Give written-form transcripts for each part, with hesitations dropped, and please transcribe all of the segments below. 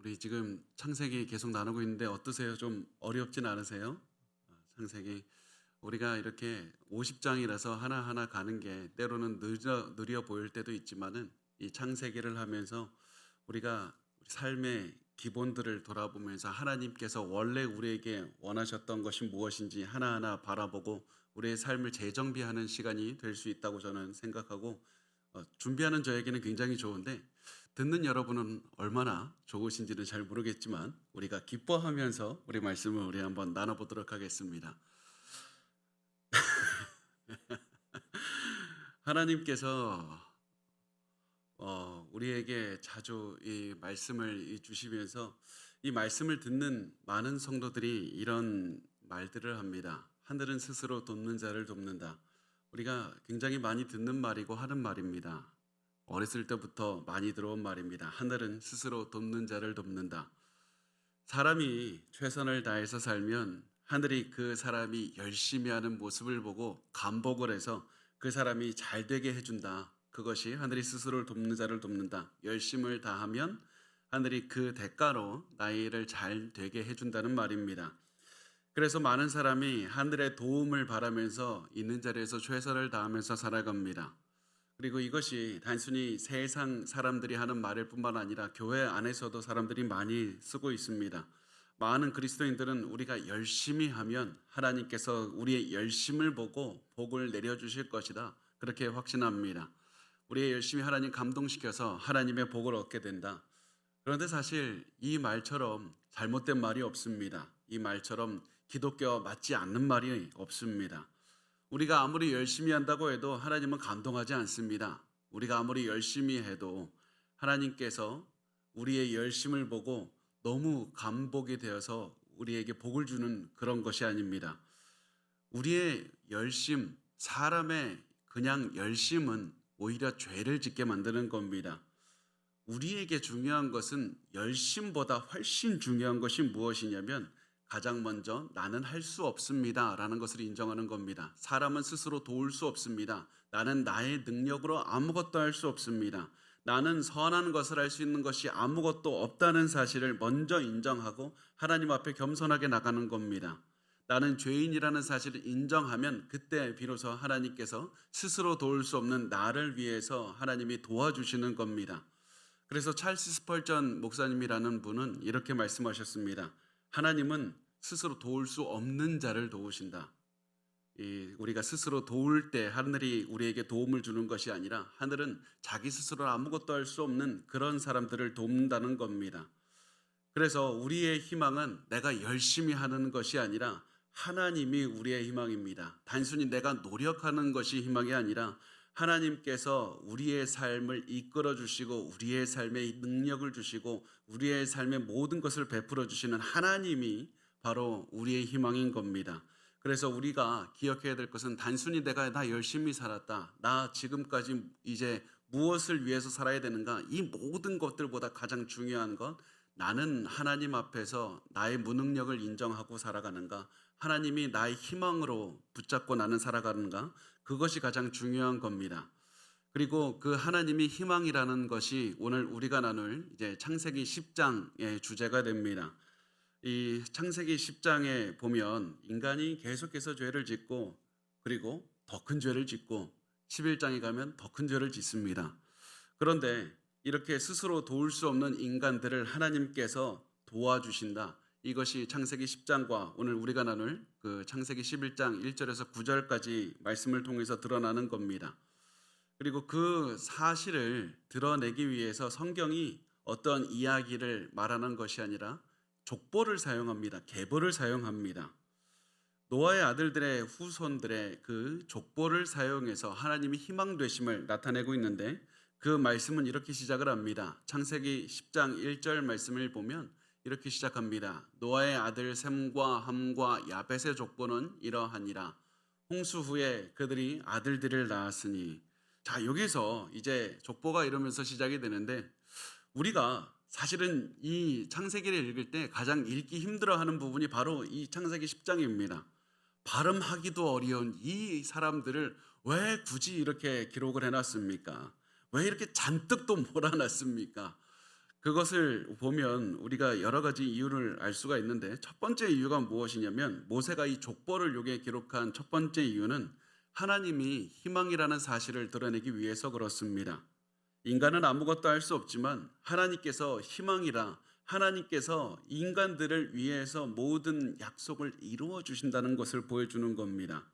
우리 지금 창세기 계속 나누고 있는데 어떠세요? 좀 어렵진 않으세요? 창세기 우리가 이렇게 50장이라서 하나하나 가는 게 때로는 느려 보일 때도 있지만은 이 창세기를 하면서 우리가 우리 삶의 기본들을 돌아보면서 하나님께서 원래 우리에게 원하셨던 것이 무엇인지 하나하나 바라보고 우리의 삶을 재정비하는 시간이 될 수 있다고 저는 생각하고 준비하는 저에게는 굉장히 좋은데 듣는 여러분은 얼마나 좋으신지는 잘 모르겠지만 우리가 기뻐하면서 우리 말씀을 우리 한번 나눠보도록 하겠습니다. 하나님께서 우리에게 자주 이 말씀을 주시면서 이 말씀을 듣는 많은 성도들이 이런 말들을 합니다. 하늘은 스스로 돕는 자를 돕는다. 우리가 굉장히 많이 듣는 말이고 하는 말입니다. 어렸을 때부터 많이 들어온 말입니다. 하늘은 스스로 돕는 자를 돕는다. 사람이 최선을 다해서 살면 하늘이 그 사람이 열심히 하는 모습을 보고 감복을 해서 그 사람이 잘 되게 해준다. 그것이 하늘이 스스로를 돕는 자를 돕는다. 열심을 다하면 하늘이 그 대가로 나의 잘 되게 해준다는 말입니다. 그래서 많은 사람이 하늘의 도움을 바라면서 있는 자리에서 최선을 다하면서 살아갑니다. 그리고 이것이 단순히 세상 사람들이 하는 말일 뿐만 아니라 교회 안에서도 사람들이 많이 쓰고 있습니다. 많은 그리스도인들은 우리가 열심히 하면 하나님께서 우리의 열심을 보고 복을 내려주실 것이다. 그렇게 확신합니다. 우리의 열심히 하나님 감동시켜서 하나님의 복을 얻게 된다. 그런데 사실 이 말처럼 잘못된 말이 없습니다. 이 말처럼 기독교와 맞지 않는 말이 없습니다. 우리가 아무리 열심히 한다고 해도 하나님은 감동하지 않습니다. 우리가 아무리 열심히 해도 하나님께서 우리의 열심을 보고 너무 감복이 되어서 우리에게 복을 주는 그런 것이 아닙니다. 우리의 열심, 사람의 그냥 열심은 오히려 죄를 짓게 만드는 겁니다. 우리에게 중요한 것은 열심보다 훨씬 중요한 것이 무엇이냐면 가장 먼저 나는 할 수 없습니다 라는 것을 인정하는 겁니다. 사람은 스스로 도울 수 없습니다. 나는 나의 능력으로 아무것도 할 수 없습니다. 나는 선한 것을 할 수 있는 것이 아무것도 없다는 사실을 먼저 인정하고 하나님 앞에 겸손하게 나가는 겁니다. 나는 죄인이라는 사실을 인정하면 그때 비로소 하나님께서 스스로 도울 수 없는 나를 위해서 하나님이 도와주시는 겁니다. 그래서 찰스 스펄전 목사님이라는 분은 이렇게 말씀하셨습니다. 하나님은 스스로 도울 수 없는 자를 도우신다. 우리가 스스로 도울 때 하늘이 우리에게 도움을 주는 것이 아니라 하늘은 자기 스스로 아무것도 할 수 없는 그런 사람들을 돕는다는 겁니다. 그래서 우리의 희망은 내가 열심히 하는 것이 아니라 하나님이 우리의 희망입니다. 단순히 내가 노력하는 것이 희망이 아니라 하나님께서 우리의 삶을 이끌어 주시고 우리의 삶에 능력을 주시고 우리의 삶의 모든 것을 베풀어 주시는 하나님이 바로 우리의 희망인 겁니다. 그래서 우리가 기억해야 될 것은 단순히 나 열심히 살았다. 나 지금까지 이제 무엇을 위해서 살아야 되는가? 이 모든 것들보다 가장 중요한 것, 나는 하나님 앞에서 나의 무능력을 인정하고 살아가는가? 하나님이 나의 희망으로 붙잡고 나는 살아가는가? 그것이 가장 중요한 겁니다. 그리고 그 하나님이 희망이라는 것이 오늘 우리가 나눌 이제 창세기 10장의 주제가 됩니다. 이 창세기 10장에 보면 인간이 계속해서 죄를 짓고 그리고 더 큰 죄를 짓고 11장에 가면 더 큰 죄를 짓습니다. 그런데 이렇게 스스로 도울 수 없는 인간들을 하나님께서 도와주신다. 이것이 창세기 10장과 오늘 우리가 나눌 그 창세기 11장 1절에서 9절까지 말씀을 통해서 드러나는 겁니다. 그리고 그 사실을 드러내기 위해서 성경이 어떤 이야기를 말하는 것이 아니라 족보를 사용합니다. 계보를 사용합니다. 노아의 아들들의 후손들의 그 족보를 사용해서 하나님이 희망 되심을 나타내고 있는데 그 말씀은 이렇게 시작을 합니다. 창세기 10장 1절 말씀을 보면 이렇게 시작합니다. 노아의 아들 셈과 함과 야벳의 족보는 이러하니라. 홍수 후에 그들이 아들들을 낳았으니. 자, 여기서 이제 족보가 이러면서 시작이 되는데 우리가 사실은 이 창세기를 읽을 때 가장 읽기 힘들어하는 부분이 바로 이 창세기 10장입니다. 발음하기도 어려운 이 사람들을 왜 굳이 이렇게 기록을 해놨습니까? 왜 이렇게 잔뜩 또 몰아놨습니까? 그것을 보면 우리가 여러 가지 이유를 알 수가 있는데 첫 번째 이유가 무엇이냐면 모세가 이 족보를 여기에 기록한 첫 번째 이유는 하나님이 희망이라는 사실을 드러내기 위해서 그렇습니다. 인간은 아무것도 할 수 없지만 하나님께서 희망이라 하나님께서 인간들을 위해서 모든 약속을 이루어 주신다는 것을 보여주는 겁니다.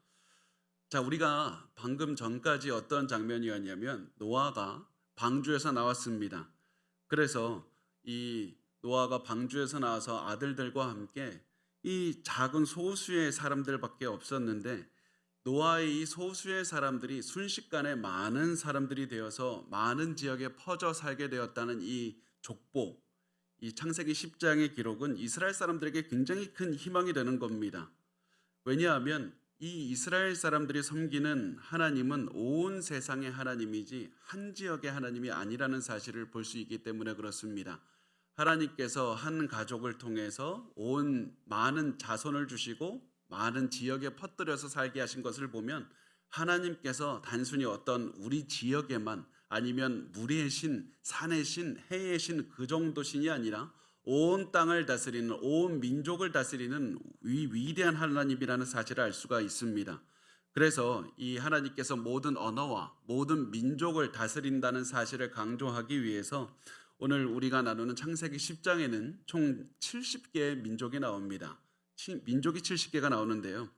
자, 우리가 방금 전까지 어떤 장면이었냐면 노아가 방주에서 나왔습니다. 그래서 이 노아가 방주에서 나와서 아들들과 함께 이 작은 소수의 사람들밖에 없었는데 노아의 이 소수의 사람들이 순식간에 많은 사람들이 되어서 많은 지역에 퍼져 살게 되었다는 이 족보, 이 창세기 10장의 기록은 이스라엘 사람들에게 굉장히 큰 희망이 되는 겁니다. 왜냐하면 이 이스라엘 사람들이 섬기는 하나님은 온 세상의 하나님이지 한 지역의 하나님이 아니라는 사실을 볼 수 있기 때문에 그렇습니다. 하나님께서 한 가족을 통해서 온 많은 자손을 주시고 많은 지역에 퍼뜨려서 살게 하신 것을 보면 하나님께서 단순히 어떤 우리 지역에만 아니면 물의 신, 산의 신, 해의 신 그 정도 신이 아니라 온 땅을 다스리는 온 민족을 다스리는 위대한 하나님이라는 사실을 알 수가 있습니다. 그래서 이 하나님께서 모든 언어와 모든 민족을 다스린다는 사실을 강조하기 위해서 오늘 우리가 나누는 창세기 10장에는 총 70개의 민족이 나옵니다. 민족이 70개가 나오는데요.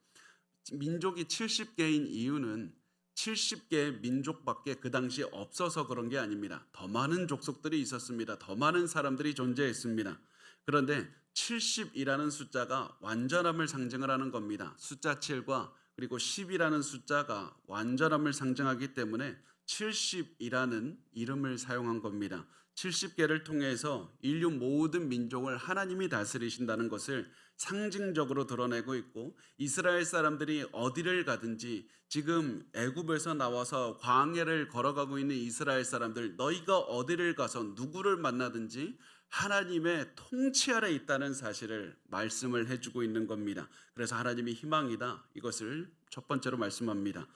민족이 70개인 이유는 70개의 민족밖에 그 당시 없어서 그런 게 아닙니다. 더 많은 족속들이 있었습니다. 더 많은 사람들이 존재했습니다. 그런데 70이라는 숫자가 완전함을 상징을 하는 겁니다. 숫자 7과 그리고 10이라는 숫자가 완전함을 상징하기 때문에 70이라는 이름을 사용한 겁니다. 70개를 통해서 인류 모든 민족을 하나님이 다스리신다는 것을 상징적으로 드러내고 있고 이스라엘 사람들이 어디를 가든지 지금 애굽에서 나와서 광야를 걸어가고 있는 이스라엘 사람들 너희가 어디를 가서 누구를 만나든지 하나님의 통치 아래 있다는 사실을 말씀을 해주고 있는 겁니다. 그래서 하나님이 희망이다 이것을 첫 번째로 말씀합니다.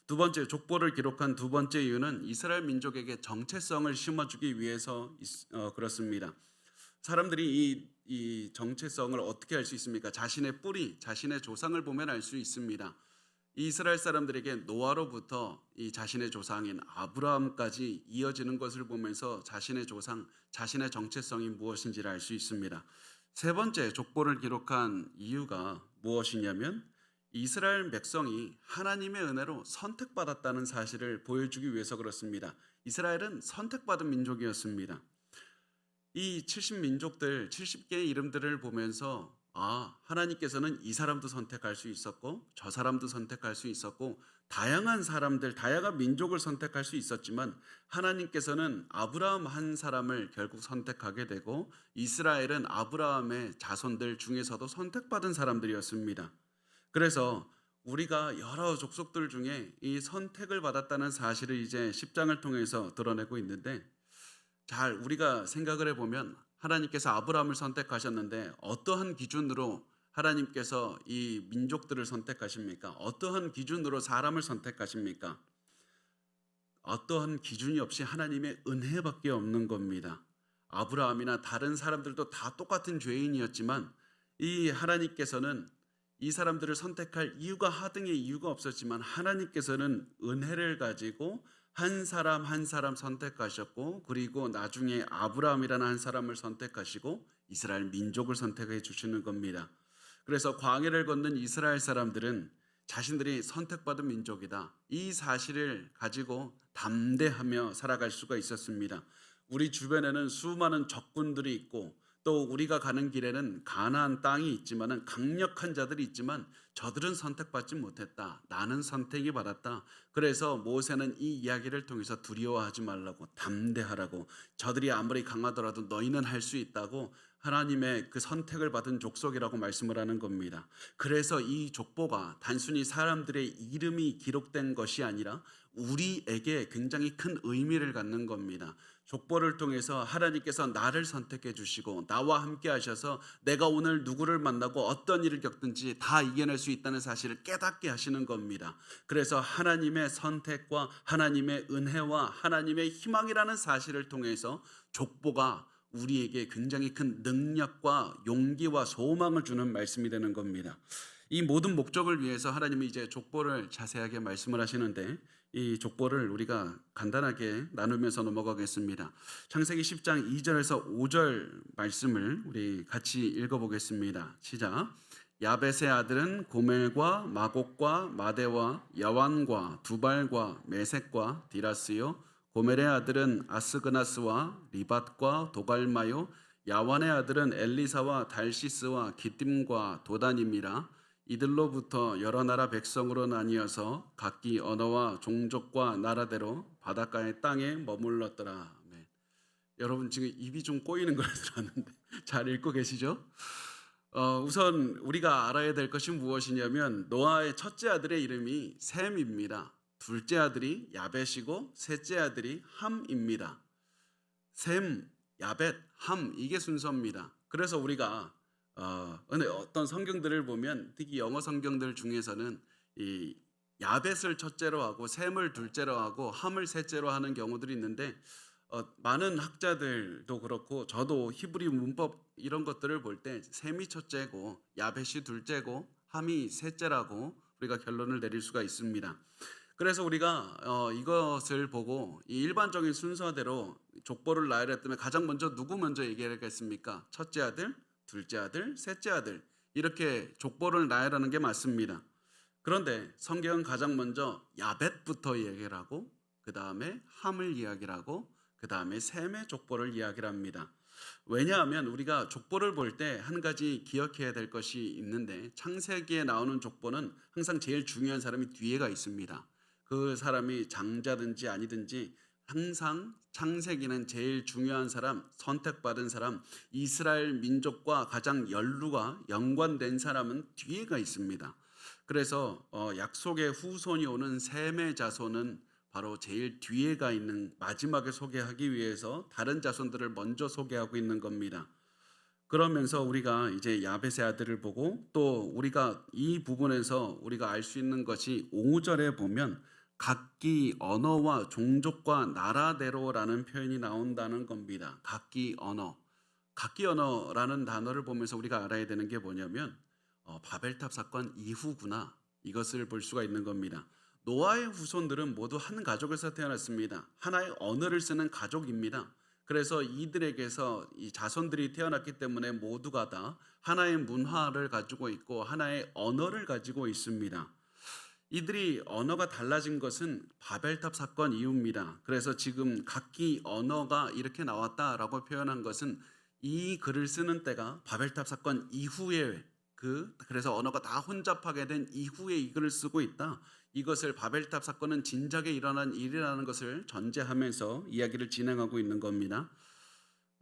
두 번째 족보를 기록한 두 번째 이유는 이스라엘 민족에게 정체성을 심어주기 위해서 그렇습니다. 사람들이 이 정체성을 어떻게 알 수 있습니까? 자신의 뿌리, 자신의 조상을 보면 알 수 있습니다. 이스라엘 사람들에게 노아로부터 이 자신의 조상인 아브라함까지 이어지는 것을 보면서 자신의 조상, 자신의 정체성이 무엇인지를 알 수 있습니다. 세 번째 족보를 기록한 이유가 무엇이냐면 이스라엘 백성이 하나님의 은혜로 선택받았다는 사실을 보여주기 위해서 그렇습니다. 이스라엘은 선택받은 민족이었습니다. 이 70민족들, 70개의 이름들을 보면서 하나님께서는 이 사람도 선택할 수 있었고 저 사람도 선택할 수 있었고 다양한 사람들, 다양한 민족을 선택할 수 있었지만 하나님께서는 아브라함 한 사람을 결국 선택하게 되고 이스라엘은 아브라함의 자손들 중에서도 선택받은 사람들이었습니다. 그래서 우리가 여러 족속들 중에 이 선택을 받았다는 사실을 이제 10장을 통해서 드러내고 있는데 잘 우리가 생각을 해보면 하나님께서 아브라함을 선택하셨는데 어떠한 기준으로 하나님께서 이 민족들을 선택하십니까? 어떠한 기준으로 사람을 선택하십니까? 어떠한 기준이 없이 하나님의 은혜밖에 없는 겁니다. 아브라함이나 다른 사람들도 다 똑같은 죄인이었지만 이 하나님께서는 이 사람들을 선택할 이유가 하등의 이유가 없었지만 하나님께서는 은혜를 가지고 한 사람 한 사람 선택하셨고 그리고 나중에 아브라함이라는 한 사람을 선택하시고 이스라엘 민족을 선택해 주시는 겁니다. 그래서 광야를 걷는 이스라엘 사람들은 자신들이 선택받은 민족이다. 이 사실을 가지고 담대하며 살아갈 수가 있었습니다. 우리 주변에는 수많은 적군들이 있고 또 우리가 가는 길에는 가나안 땅이 있지만은 강력한 자들이 있지만 저들은 선택받지 못했다. 나는 선택이 받았다. 그래서 모세는 이 이야기를 통해서 두려워하지 말라고 담대하라고 저들이 아무리 강하더라도 너희는 할 수 있다고 하나님의 그 선택을 받은 족속이라고 말씀을 하는 겁니다. 그래서 이 족보가 단순히 사람들의 이름이 기록된 것이 아니라 우리에게 굉장히 큰 의미를 갖는 겁니다. 족보를 통해서 하나님께서 나를 선택해 주시고 나와 함께 하셔서 내가 오늘 누구를 만나고 어떤 일을 겪든지 다 이겨낼 수 있다는 사실을 깨닫게 하시는 겁니다. 그래서 하나님의 선택과 하나님의 은혜와 하나님의 희망이라는 사실을 통해서 족보가 우리에게 굉장히 큰 능력과 용기와 소망을 주는 말씀이 되는 겁니다. 이 모든 목적을 위해서 하나님이 이제 족보를 자세하게 말씀을 하시는데 이 족보를 우리가 간단하게 나누면서 넘어가겠습니다. 창세기 10장 2절에서 5절 말씀을 우리 같이 읽어보겠습니다. 시작. 야벳의 아들은 고멜과 마곡과 마대와 야완과 두발과 메색과 디라스요. 고멜의 아들은 아스그나스와 리밧과 도갈마요. 야완의 아들은 엘리사와 달시스와 기띔과 도단입니다. 이들로부터 여러 나라 백성으로 나뉘어서 각기 언어와 종족과 나라대로 바닷가의 땅에 머물렀더라. 아멘. 여러분 지금 입이 좀 꼬이는 걸 들었는데 잘 읽고 계시죠? 우선 우리가 알아야 될 것이 무엇이냐면 노아의 첫째 아들의 이름이 셈입니다. 둘째 아들이 야벳이고 셋째 아들이 함입니다. 셈, 야벳, 함 이게 순서입니다. 그래서 우리가 어떤 성경들을 보면 특히 영어 성경들 중에서는 이 야벳을 첫째로 하고 셈을 둘째로 하고 함을 셋째로 하는 경우들이 있는데 많은 학자들도 그렇고 저도 히브리 문법 이런 것들을 볼 때 셈이 첫째고 야벳이 둘째고 함이 셋째라고 우리가 결론을 내릴 수가 있습니다. 그래서 우리가 이것을 보고 이 일반적인 순서대로 족보를 나열했다면 가장 먼저 누구 먼저 얘기하겠습니까? 첫째 아들, 둘째 아들, 셋째 아들 이렇게 족보를 나열하는 게 맞습니다. 그런데 성경은 가장 먼저 야벳부터 이야기를 하고 그 다음에 함을 이야기를 하고 그 다음에 셈의 족보를 이야기를 합니다. 왜냐하면 우리가 족보를 볼 때 한 가지 기억해야 될 것이 있는데 창세기에 나오는 족보는 항상 제일 중요한 사람이 뒤에가 있습니다. 그 사람이 장자든지 아니든지 항상 창세기는 제일 중요한 사람, 선택받은 사람, 이스라엘 민족과 가장 연루가 연관된 사람은 뒤에가 있습니다. 그래서 약속의 후손이 오는 셈의 자손은 바로 제일 뒤에가 있는 마지막에 소개하기 위해서 다른 자손들을 먼저 소개하고 있는 겁니다. 그러면서 우리가 이제 야벳의 아들을 보고 또 우리가 이 부분에서 우리가 알 수 있는 것이 5절에 보면 각기 언어와 종족과 나라대로라는 표현이 나온다는 겁니다. 각기 언어라는 단어를 보면서 우리가 알아야 되는 게 뭐냐면 바벨탑 사건 이후구나 이것을 볼 수가 있는 겁니다. 노아의 후손들은 모두 한 가족에서 태어났습니다. 하나의 언어를 쓰는 가족입니다. 그래서 이들에게서 이 자손들이 태어났기 때문에 모두가 다 하나의 문화를 가지고 있고 하나의 언어를 가지고 있습니다. 이들이 언어가 달라진 것은 바벨탑 사건 이후입니다. 그래서 지금 각기 언어가 이렇게 나왔다라고 표현한 것은 이 글을 쓰는 때가 바벨탑 사건 이후에 그래서 언어가 다 혼잡하게 된 이후에 이 글을 쓰고 있다. 이것을 바벨탑 사건은 진작에 일어난 일이라는 것을 전제하면서 이야기를 진행하고 있는 겁니다.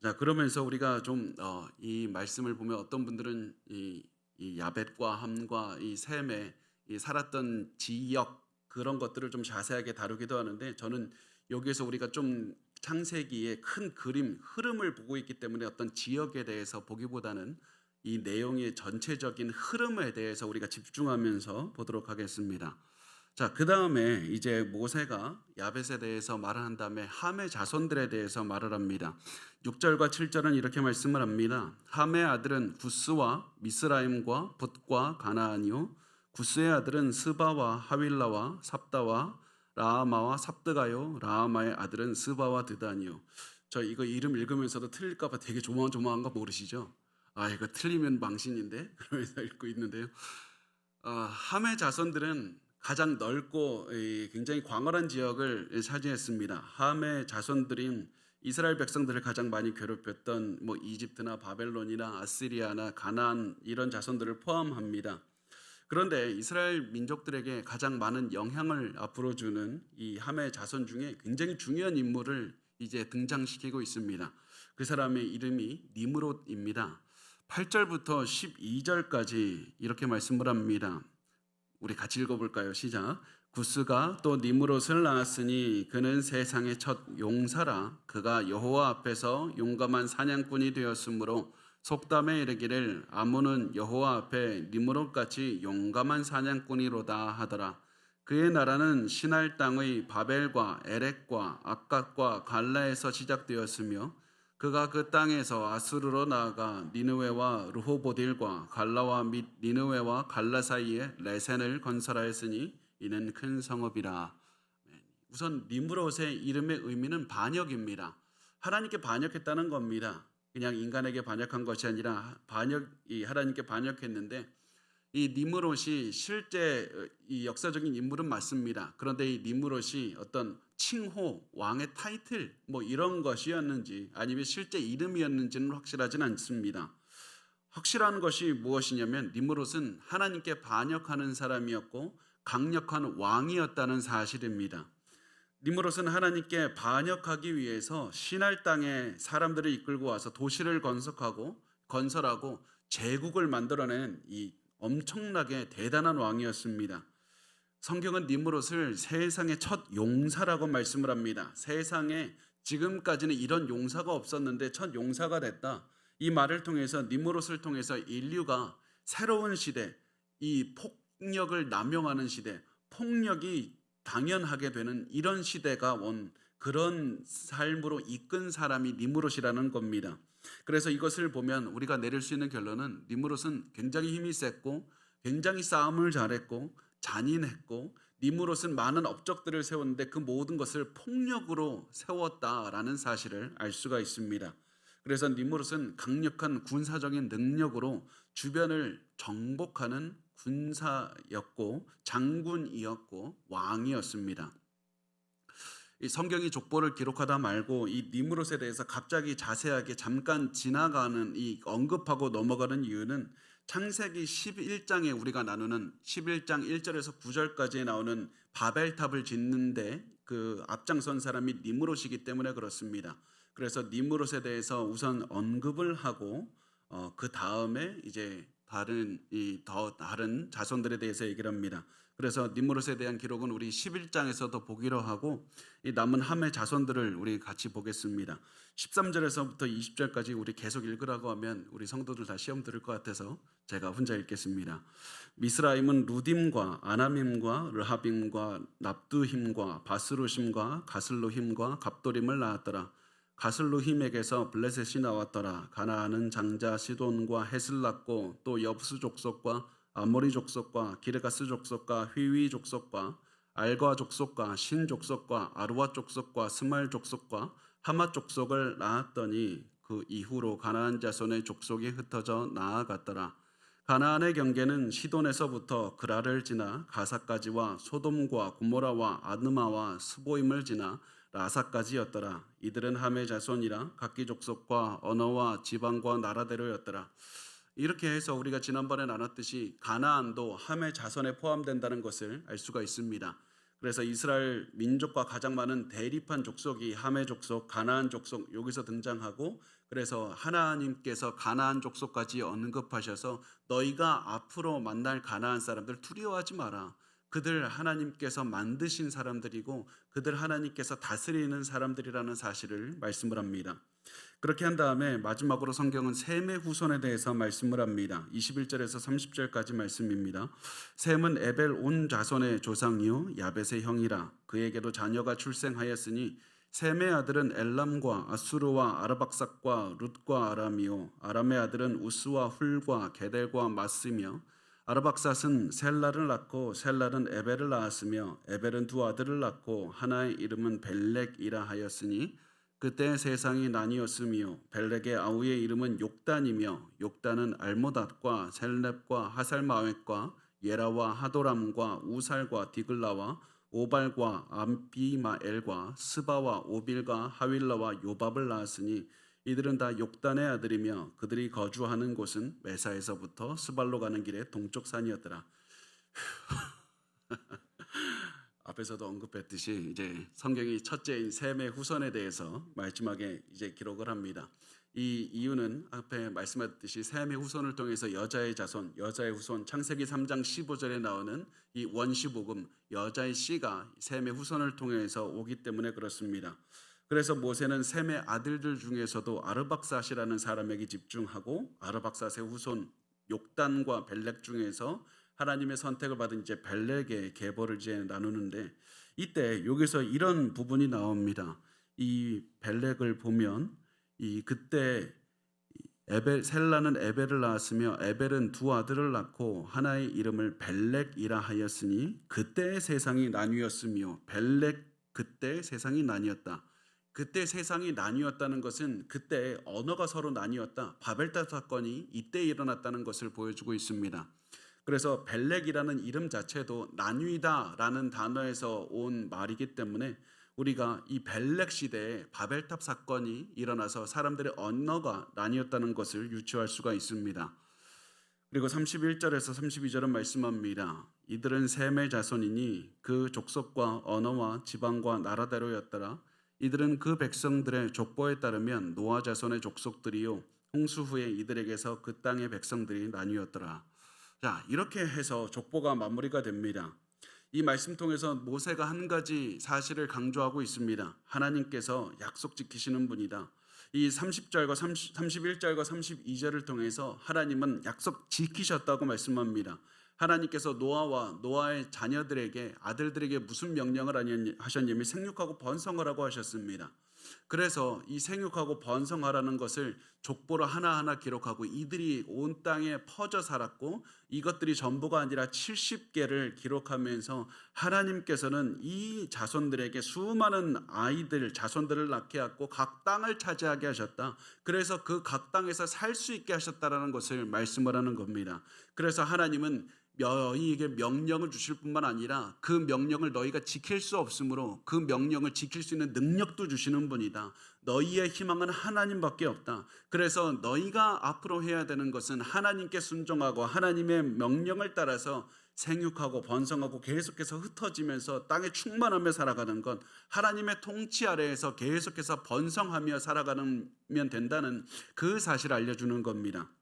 자, 그러면서 우리가 좀 이 말씀을 보면 어떤 분들은 이 야벳과 함과 이 셈의 이 살았던 지역 그런 것들을 좀 자세하게 다루기도 하는데 저는 여기에서 우리가 좀 창세기의 큰 그림 흐름을 보고 있기 때문에 어떤 지역에 대해서 보기보다는 이 내용의 전체적인 흐름에 대해서 우리가 집중하면서 보도록 하겠습니다. 자, 그 다음에 이제 모세가 야벳에 대해서 말을 한 다음에 함의 자손들에 대해서 말을 합니다. 6절과 7절은 이렇게 말씀을 합니다. 함의 아들은 구스와 미스라임과 붓과 가나안이요 구스의 아들은 스바와 하윌라와 삽다와 라하마와 삽드가요 라하마의 아들은 스바와 드단이요. 저 이거 이름 읽으면서도 틀릴까 봐 되게 조마조마한 거 모르시죠? 이거 틀리면 망신인데 그러면서 읽고 있는데요. 함의 자손들은 가장 넓고 굉장히 광활한 지역을 차지했습니다. 함의 자손들인 이스라엘 백성들을 가장 많이 괴롭혔던 이집트나 바벨론이나 아시리아나 가나안 이런 자손들을 포함합니다. 그런데 이스라엘 민족들에게 가장 많은 영향을 앞으로 주는 이 함의 자손 중에 굉장히 중요한 인물을 이제 등장시키고 있습니다. 그 사람의 이름이 니므롯입니다. 8절부터 12절까지 이렇게 말씀을 합니다. 우리 같이 읽어볼까요? 시작. 구스가 또 니므롯을 낳았으니 그는 세상의 첫 용사라. 그가 여호와 앞에서 용감한 사냥꾼이 되었으므로 속담에 이르기를 아몬은 여호와 앞에 니므롯같이 용감한 사냥꾼이로다 하더라. 그의 나라는 시날 땅의 바벨과 에렉과 악갓과 갈라에서 시작되었으며 그가 그 땅에서 아수르로 나아가 니느웨와 르호보딜과 갈라와 및 니느웨와 갈라 사이에 레센을 건설하였으니 이는 큰 성읍이라. 우선 니므롯의 이름의 의미는 반역입니다. 하나님께 반역했다는 겁니다. 그냥 인간에게 반역한 것이 아니라 하나님께 반역했는데, 이 니므롯이 실제 이 역사적인 인물은 맞습니다. 그런데 이 니므롯이 어떤 칭호, 왕의 타이틀 뭐 이런 것이었는지 아니면 실제 이름이었는지는 확실하진 않습니다. 확실한 것이 무엇이냐면 니므롯은 하나님께 반역하는 사람이었고 강력한 왕이었다는 사실입니다. 니므롯은 하나님께 반역하기 위해서 시날 땅에 사람들을 이끌고 와서 도시를 건설하고 제국을 만들어낸 이 엄청나게 대단한 왕이었습니다. 성경은 니므롯을 세상의 첫 용사라고 말씀을 합니다. 세상에 지금까지는 이런 용사가 없었는데 첫 용사가 됐다. 이 말을 통해서 니므롯을 통해서 인류가 새로운 시대, 이 폭력을 남용하는 시대, 폭력이 당연하게 되는 이런 시대가 온 그런 삶으로 이끈 사람이 니므롯이라는 겁니다. 그래서 이것을 보면 우리가 내릴 수 있는 결론은 니므롯은 굉장히 힘이 셌고 굉장히 싸움을 잘했고 잔인했고 니므롯은 많은 업적들을 세웠는데 그 모든 것을 폭력으로 세웠다라는 사실을 알 수가 있습니다. 그래서 니므롯은 강력한 군사적인 능력으로 주변을 정복하는 군사였고 장군이었고 왕이었습니다. 이 성경이 족보를 기록하다 말고 이 니므롯에 대해서 갑자기 자세하게 잠깐 지나가는 이 언급하고 넘어가는 이유는 창세기 11장에 우리가 나누는 11장 1절에서 9절까지 나오는 바벨탑을 짓는데 그 앞장선 사람이 니므롯이기 때문에 그렇습니다. 그래서 니므롯에 대해서 우선 언급을 하고 그 다음에 이제 다른 자손들에 대해서 얘기를 합니다. 그래서 니므롯에 대한 기록은 우리 11장에서도 보기로 하고 이 남은 함의 자손들을 우리 같이 보겠습니다. 13절에서부터 20절까지 우리 계속 읽으라고 하면 우리 성도들 다 시험 들을 것 같아서 제가 혼자 읽겠습니다. 미스라임은 루딤과 아나밈과 르하빔과 납두힘과 바스루심과 가슬루힘과 갑도림을 낳았더라. 가슬루힘에게서 블레셋이 나왔더라. 가나안은 장자 시돈과 헷을 낳고 또 여부스 족속과 아모리 족속과 기르가스 족속과 휘위 족속과 알과 족속과 신 족속과 아루와 족속과 스말 족속과 하맛 족속을 낳았더니 그 이후로 가나안 자손의 족속이 흩어져 나아갔더라. 가나안의 경계는 시돈에서부터 그라를 지나 가사까지와 소돔과 고모라와 아드마와 스보임을 지나 라사까지였더라. 이들은 함의 자손이라 각기 족속과 언어와 지방과 나라대로였더라. 이렇게 해서 우리가 지난번에 나눴듯이 가나안도 함의 자손에 포함된다는 것을 알 수가 있습니다. 그래서 이스라엘 민족과 가장 많은 대립한 족속이 함의 족속, 가나안 족속 여기서 등장하고 그래서 하나님께서 가나안 족속까지 언급하셔서 너희가 앞으로 만날 가나안 사람들 두려워하지 마라. 그들 하나님께서 만드신 사람들이고 그들 하나님께서 다스리는 사람들이라는 사실을 말씀을 합니다. 그렇게 한 다음에 마지막으로 성경은 셈의 후손에 대해서 말씀을 합니다. 21절에서 30절까지 말씀입니다. 셈은 에벨 온 자손의 조상이요 야벳의 형이라. 그에게도 자녀가 출생하였으니 셈의 아들은 엘람과 아수르와 아르박삭과 룻과 아람이요 아람의 아들은 우스와 훌과 게델과 마스며 아르박삿은 셀라를 낳고 셀라는 에벨을 낳았으며 에벨은 두 아들을 낳고 하나의 이름은 벨렉이라 하였으니 그때 세상이 나뉘었으며 벨렉의 아우의 이름은 욕단이며 욕단은 알모닷과 셀렙과 하살마웻과 예라와 하도람과 우살과 디글라와 오발과 암비마엘과 스바와 오빌과 하윌라와 요밥을 낳았으니 이들은 다 욕단의 아들이며 그들이 거주하는 곳은 메사에서부터 스발로 가는 길의 동쪽 산이었더라. 앞에서도 언급했듯이 이제 성경이 첫째인 셈의 후손에 대해서 마지막에 이제 기록을 합니다. 이 이유는 앞에 말씀하셨듯이 셈의 후손을 통해서 여자의 자손, 여자의 후손, 창세기 3장 15절에 나오는 이 원시복음, 여자의 씨가 셈의 후손을 통해서 오기 때문에 그렇습니다. 그래서 모세는 셈의 아들들 중에서도 아르박삿이라는 사람에게 집중하고 아르박삿의 후손 욕단과 벨렉 중에서 하나님의 선택을 받은 이제 벨렉의 계보를 이제 나누는데 이때 여기서 이런 부분이 나옵니다. 이 벨렉을 보면 그때 셀라는 에벨을 낳았으며 에벨은 두 아들을 낳고 하나의 이름을 벨렉이라 하였으니 그때 세상이 나뉘었으며 그때 세상이 나뉘었다. 그때 세상이 나뉘었다는 것은 그때 언어가 서로 나뉘었다. 바벨탑 사건이 이때 일어났다는 것을 보여주고 있습니다. 그래서 벨렉이라는 이름 자체도 나뉘다라는 단어에서 온 말이기 때문에 우리가 이 벨렉 시대에 바벨탑 사건이 일어나서 사람들의 언어가 나뉘었다는 것을 유추할 수가 있습니다. 그리고 31절에서 32절은 말씀합니다. 이들은 셈의 자손이니 그 족속과 언어와 지방과 나라대로였더라. 이들은 그 백성들의 족보에 따르면 노아 자손의 족속들이요 홍수 후에 이들에게서 그 땅의 백성들이 나뉘었더라. 자, 이렇게 해서 족보가 마무리가 됩니다. 이 말씀 통해서 모세가 한 가지 사실을 강조하고 있습니다. 하나님께서 약속 지키시는 분이다. 이 30절과 31절과 32절을 통해서 하나님은 약속 지키셨다고 말씀합니다. 하나님께서 노아와 노아의 자녀들에게 아들들에게 무슨 명령을 하셨냐면 생육하고 번성하라고 하셨습니다. 그래서 이 생육하고 번성하라는 것을 족보로 하나하나 기록하고 이들이 온 땅에 퍼져 살았고 이것들이 전부가 아니라 70개를 기록하면서 하나님께서는 이 자손들에게 수많은 자손들을 낳게 하고 각 땅을 차지하게 하셨다. 그래서 그 각 땅에서 살 수 있게 하셨다라는 것을 말씀을 하는 겁니다. 그래서 하나님은 너희에게 명령을 주실 뿐만 아니라 그 명령을 너희가 지킬 수 없으므로 그 명령을 지킬 수 있는 능력도 주시는 분이다. 너희의 희망은 하나님밖에 없다. 그래서 너희가 앞으로 해야 되는 것은 하나님께 순종하고 하나님의 명령을 따라서 생육하고 번성하고 계속해서 흩어지면서 땅에 충만하며 살아가는 것, 하나님의 통치 아래에서 계속해서 번성하며 살아가면 된다는 그 사실을 알려주는 겁니다.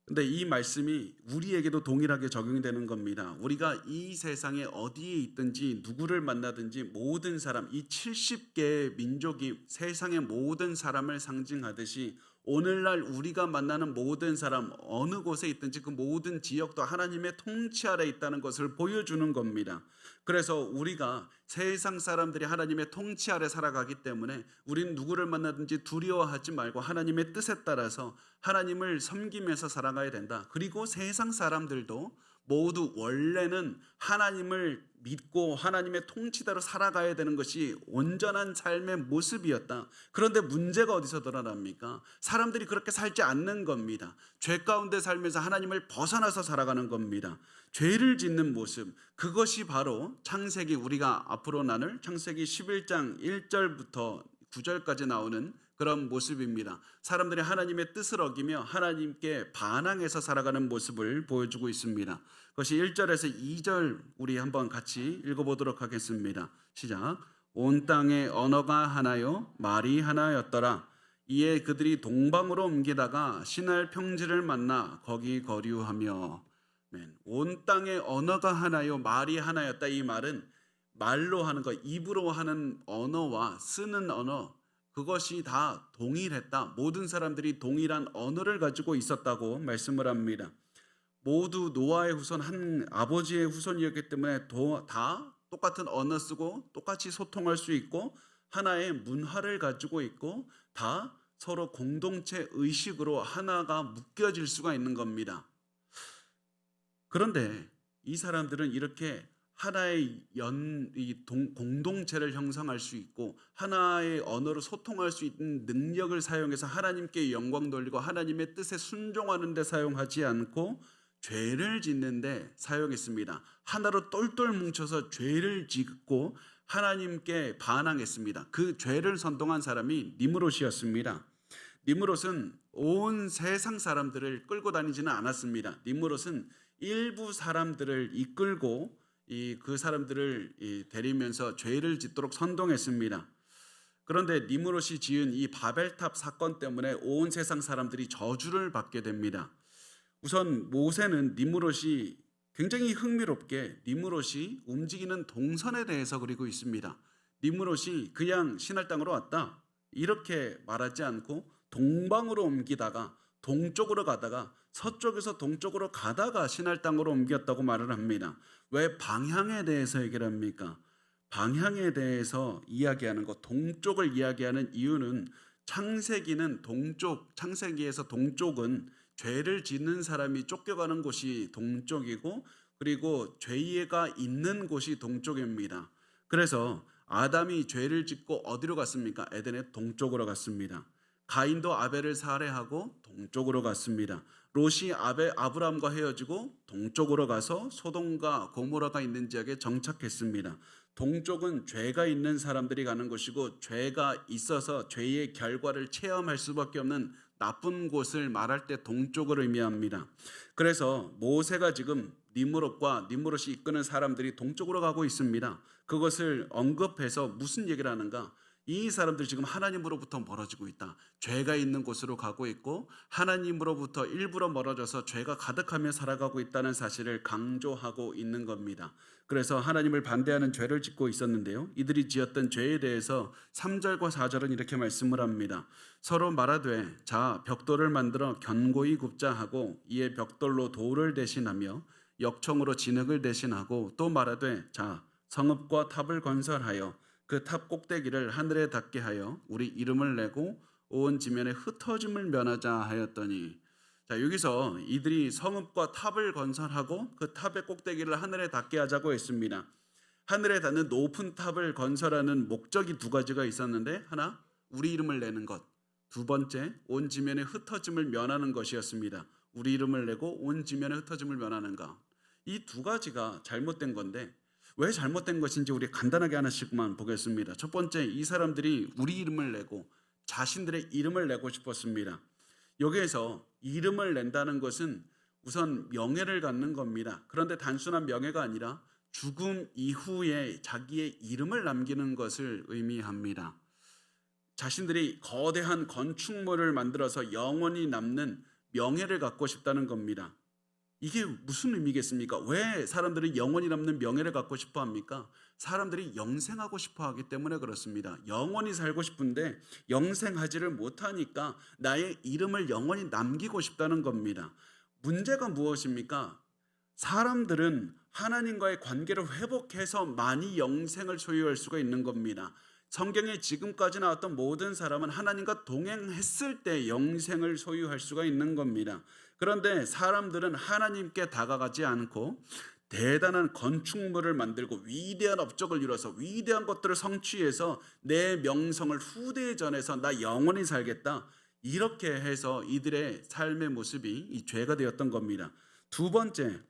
근데 이 말씀이 우리에게도 동일하게 적용되는 겁니다. 우리가 이 세상에 어디에 있든지 누구를 만나든지 모든 사람, 이 70개의 민족이 세상의 모든 사람을 상징하듯이 오늘날 우리가 만나는 모든 사람 어느 곳에 있든지 그 모든 지역도 하나님의 통치 아래 있다는 것을 보여주는 겁니다. 그래서 우리가 세상 사람들이 하나님의 통치 아래 살아가기 때문에 우리는 누구를 만나든지 두려워하지 말고 하나님의 뜻에 따라서 하나님을 섬기면서 살아가야 된다. 그리고 세상 사람들도 모두 원래는 하나님을 믿고 하나님의 통치대로 살아가야 되는 것이 온전한 삶의 모습이었다. 그런데 문제가 어디서 드러납니까? 사람들이 그렇게 살지 않는 겁니다. 죄 가운데 살면서 하나님을 벗어나서 살아가는 겁니다. 죄를 짓는 모습, 그것이 바로 창세기, 우리가 앞으로 나눌 창세기 11장 1절부터 9절까지 나오는 그런 모습입니다. 사람들이 하나님의 뜻을 어기며 하나님께 반항해서 살아가는 모습을 보여주고 있습니다. 그것이 1절에서 2절 우리 한번 같이 읽어보도록 하겠습니다. 시작. 온 땅의 언어가 하나요 말이 하나였더라. 이에 그들이 동방으로 옮기다가 시날 평지를 만나 거기 거류하며. 온 땅의 언어가 하나요 말이 하나였다. 이 말은 말로 하는 것, 입으로 하는 언어와 쓰는 언어, 그것이 다 동일했다. 모든 사람들이 동일한 언어를 가지고 있었다고 말씀을 합니다. 모두 노아의 후손, 한 아버지의 후손이었기 때문에 다 똑같은 언어 쓰고 똑같이 소통할 수 있고 하나의 문화를 가지고 있고 다 서로 공동체 의식으로 하나가 묶여질 수가 있는 겁니다. 그런데 이 사람들은 이렇게 하나의 공동체를 형성할 수 있고 하나의 언어로 소통할 수 있는 능력을 사용해서 하나님께 영광 돌리고 하나님의 뜻에 순종하는 데 사용하지 않고 죄를 짓는 데 사용했습니다. 하나로 똘똘 뭉쳐서 죄를 짓고 하나님께 반항했습니다. 그 죄를 선동한 사람이 니므롯이었습니다. 니므롯은 온 세상 사람들을 끌고 다니지는 않았습니다. 니므롯은 일부 사람들을 이끌고 그 사람들을 데리면서 죄를 짓도록 선동했습니다. 그런데 니므롯이 지은 이 바벨탑 사건 때문에 온 세상 사람들이 저주를 받게 됩니다. 우선 모세는 니므롯이 굉장히 흥미롭게 니므롯이 움직이는 동선에 대해서 그리고 있습니다. 니므롯이 그냥 신할 땅으로 왔다 이렇게 말하지 않고 동방으로 옮기다가 동쪽으로 가다가 서쪽에서 동쪽으로 가다가 신할 땅으로 옮겼다고 말을 합니다. 왜 방향에 대해서 얘기를 합니까? 방향에 대해서 이야기하는 것, 동쪽을 이야기하는 이유는 창세기는 동쪽, 창세기에서 동쪽은 죄를 짓는 사람이 쫓겨가는 곳이 동쪽이고 그리고 죄가 있는 곳이 동쪽입니다. 그래서 아담이 죄를 짓고 어디로 갔습니까? 에덴의 동쪽으로 갔습니다. 가인도 아벨을 살해하고 동쪽으로 갔습니다. 롯이 아브람과 헤어지고 동쪽으로 가서 소돔과 고모라가 있는 지역에 정착했습니다. 동쪽은 죄가 있는 사람들이 가는 곳이고 죄가 있어서 죄의 결과를 체험할 수밖에 없는 나쁜 곳을 말할 때 동쪽을 의미합니다. 그래서 모세가 지금 니므롯이 이끄는 사람들이 동쪽으로 가고 있습니다. 그것을 언급해서 무슨 얘기를 하는가? 이 사람들 지금 하나님으로부터 멀어지고 있다. 죄가 있는 곳으로 가고 있고 하나님으로부터 일부러 멀어져서 죄가 가득하며 살아가고 있다는 사실을 강조하고 있는 겁니다. 그래서 하나님을 반대하는 죄를 짓고 있었는데요. 이들이 지었던 죄에 대해서 3절과 4절은 이렇게 말씀을 합니다. 서로 말하되 자 벽돌을 만들어 견고히 굽자 하고 이에 벽돌로 돌을 대신하며 역청으로 진흙을 대신하고 또 말하되 자 성읍과 탑을 건설하여 그 탑 꼭대기를 하늘에 닿게 하여 우리 이름을 내고 온 지면에 흩어짐을 면하자 하였더니, 자 여기서 이들이 성읍과 탑을 건설하고 그 탑의 꼭대기를 하늘에 닿게 하자고 했습니다. 하늘에 닿는 높은 탑을 건설하는 목적이 두 가지가 있었는데, 하나 우리 이름을 내는 것, 두 번째 온 지면에 흩어짐을 면하는 것이었습니다. 우리 이름을 내고 온 지면에 흩어짐을 면하는 것, 이 두 가지가 잘못된 건데 왜 잘못된 것인지 우리 간단하게 하나씩만 보겠습니다. 첫 번째, 이 사람들이 우리 이름을 내고 자신들의 이름을 내고 싶었습니다. 여기에서 이름을 낸다는 것은 우선 명예를 갖는 겁니다. 그런데 단순한 명예가 아니라 죽음 이후에 자기의 이름을 남기는 것을 의미합니다. 자신들이 거대한 건축물을 만들어서 영원히 남는 명예를 갖고 싶다는 겁니다. 이게 무슨 의미겠습니까? 왜 사람들이 영원히 남는 명예를 갖고 싶어 합니까? 사람들이 영생하고 싶어 하기 때문에 그렇습니다. 영원히 살고 싶은데 영생하지를 못하니까 나의 이름을 영원히 남기고 싶다는 겁니다. 문제가 무엇입니까? 사람들은 하나님과의 관계를 회복해서 많이 영생을 소유할 수가 있는 겁니다. 성경에 지금까지 나왔던 모든 사람은 하나님과 동행했을 때 영생을 소유할 수가 있는 겁니다. 그런데 사람들은 하나님께 다가가지 않고 대단한 건축물을 만들고 위대한 업적을 이뤄서 위대한 것들을 성취해서 내 명성을 후대에 전해서 나 영원히 살겠다, 이렇게 해서 이들의 삶의 모습이 이 죄가 되었던 겁니다. 두 번째,